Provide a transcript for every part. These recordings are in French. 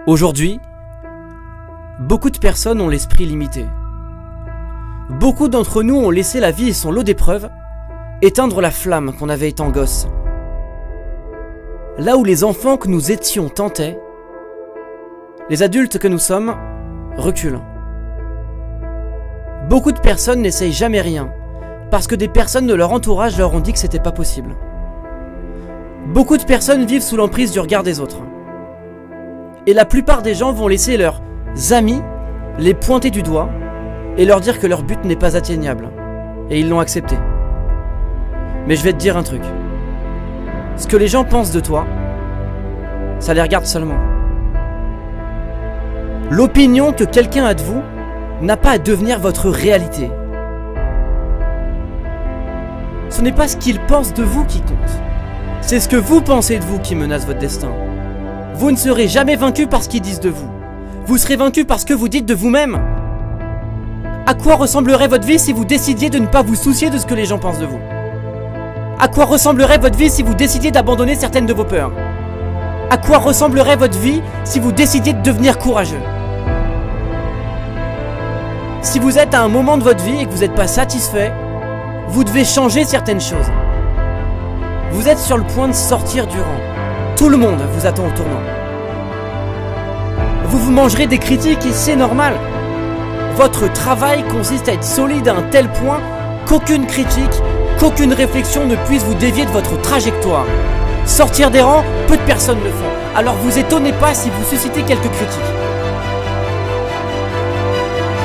Aujourd'hui, beaucoup de personnes ont l'esprit limité. Beaucoup d'entre nous ont laissé la vie et son lot d'épreuves éteindre la flamme qu'on avait étant gosse. Là où les enfants que nous étions tentaient, les adultes que nous sommes reculent. Beaucoup de personnes n'essayent jamais rien, parce que des personnes de leur entourage leur ont dit que c'était pas possible. Beaucoup de personnes vivent sous l'emprise du regard des autres. Et la plupart des gens vont laisser leurs amis les pointer du doigt et leur dire que leur but n'est pas atteignable. Et ils l'ont accepté. Mais je vais te dire un truc. Ce que les gens pensent de toi, ça les regarde seulement. L'opinion que quelqu'un a de vous n'a pas à devenir votre réalité. Ce n'est pas ce qu'il pense de vous qui compte. C'est ce que vous pensez de vous qui menace votre destin. Vous ne serez jamais vaincu par ce qu'ils disent de vous. Vous serez vaincu par ce que vous dites de vous-même. À quoi ressemblerait votre vie si vous décidiez de ne pas vous soucier de ce que les gens pensent de vous? À quoi ressemblerait votre vie si vous décidiez d'abandonner certaines de vos peurs? À quoi ressemblerait votre vie si vous décidiez de devenir courageux? Si vous êtes à un moment de votre vie et que vous n'êtes pas satisfait, vous devez changer certaines choses. Vous êtes sur le point de sortir du rang. Tout le monde vous attend au tournant. Vous mangerez des critiques et c'est normal. Votre travail consiste à être solide à un tel point qu'aucune critique, qu'aucune réflexion ne puisse vous dévier de votre trajectoire. Sortir des rangs, peu de personnes le font. Alors vous étonnez pas si vous suscitez quelques critiques.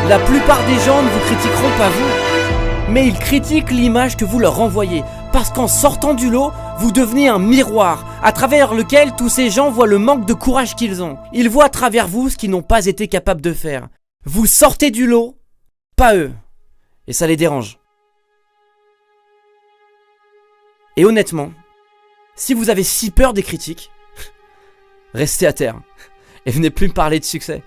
La plupart des gens ne vous critiqueront pas vous, mais ils critiquent l'image que vous leur renvoyez. Parce qu'en sortant du lot, vous devenez un miroir à travers lequel tous ces gens voient le manque de courage qu'ils ont. Ils voient à travers vous ce qu'ils n'ont pas été capables de faire. Vous sortez du lot, pas eux. Et ça les dérange. Et honnêtement, si vous avez si peur des critiques, restez à terre et venez plus me parler de succès.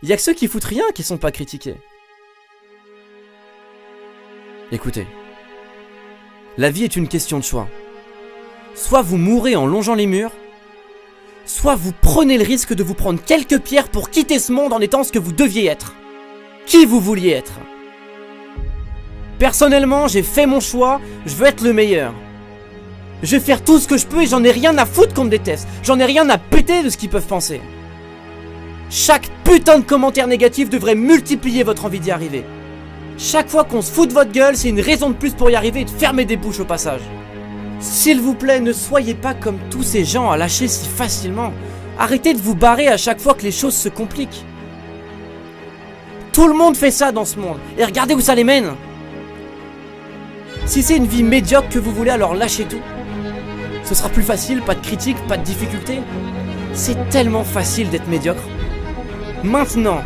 Il y a que ceux qui foutent rien qui sont pas critiqués. Écoutez, la vie est une question de choix. Soit vous mourrez en longeant les murs, soit vous prenez le risque de vous prendre quelques pierres pour quitter ce monde en étant ce que vous deviez être. Qui vous vouliez être. Personnellement, j'ai fait mon choix, je veux être le meilleur. Je vais faire tout ce que je peux et j'en ai rien à foutre qu'on me déteste. J'en ai rien à péter de ce qu'ils peuvent penser. Chaque putain de commentaire négatif devrait multiplier votre envie d'y arriver. Chaque fois qu'on se fout de votre gueule, c'est une raison de plus pour y arriver et de fermer des bouches au passage. S'il vous plaît, ne soyez pas comme tous ces gens à lâcher si facilement. Arrêtez de vous barrer à chaque fois que les choses se compliquent. Tout le monde fait ça dans ce monde, et regardez où ça les mène. Si c'est une vie médiocre que vous voulez, alors lâchez tout. Ce sera plus facile, pas de critiques, pas de difficultés. C'est tellement facile d'être médiocre. Maintenant,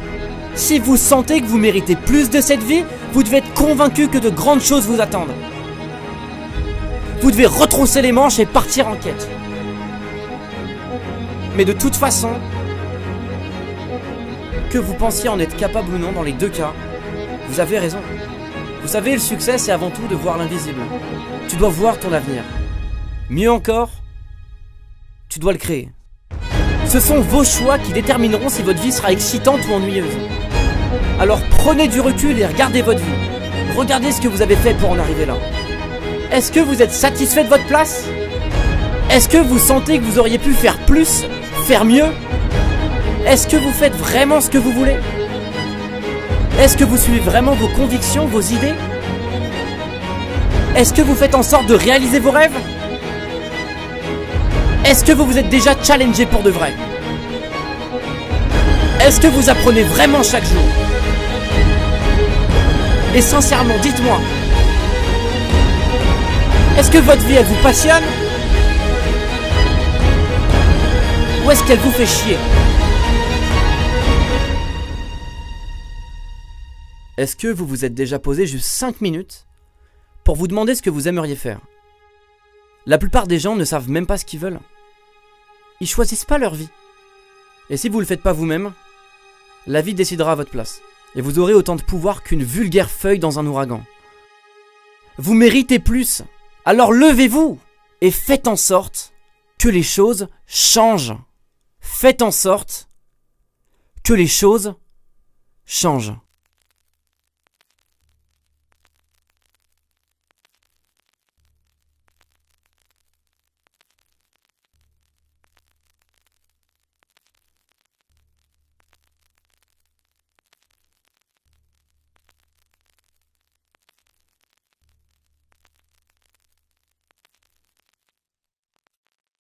si vous sentez que vous méritez plus de cette vie, vous devez être convaincu que de grandes choses vous attendent. Vous devez retrousser les manches et partir en quête. Mais de toute façon, que vous pensiez en être capable ou non dans les deux cas, vous avez raison. Vous savez, le succès, c'est avant tout de voir l'invisible. Tu dois voir ton avenir. Mieux encore, tu dois le créer. Ce sont vos choix qui détermineront si votre vie sera excitante ou ennuyeuse. Alors prenez du recul et regardez votre vie. Regardez ce que vous avez fait pour en arriver là. Est-ce que vous êtes satisfait de votre place? Est-ce que vous sentez que vous auriez pu faire plus, faire mieux? Est-ce que vous faites vraiment ce que vous voulez? Est-ce que vous suivez vraiment vos convictions, vos idées? Est-ce que vous faites en sorte de réaliser vos rêves? Est-ce que vous vous êtes déjà challengé pour de vrai? Est-ce que vous apprenez vraiment chaque jour? Et sincèrement, dites-moi, est-ce que votre vie, elle vous passionne? Ou est-ce qu'elle vous fait chier? Est-ce que vous vous êtes déjà posé juste 5 minutes pour vous demander ce que vous aimeriez faire? La plupart des gens ne savent même pas ce qu'ils veulent. Ils choisissent pas leur vie. Et si vous le faites pas vous-même, la vie décidera à votre place. Et vous aurez autant de pouvoir qu'une vulgaire feuille dans un ouragan. Vous méritez plus. Alors levez-vous et faites en sorte que les choses changent. faites en sorte que les choses changent.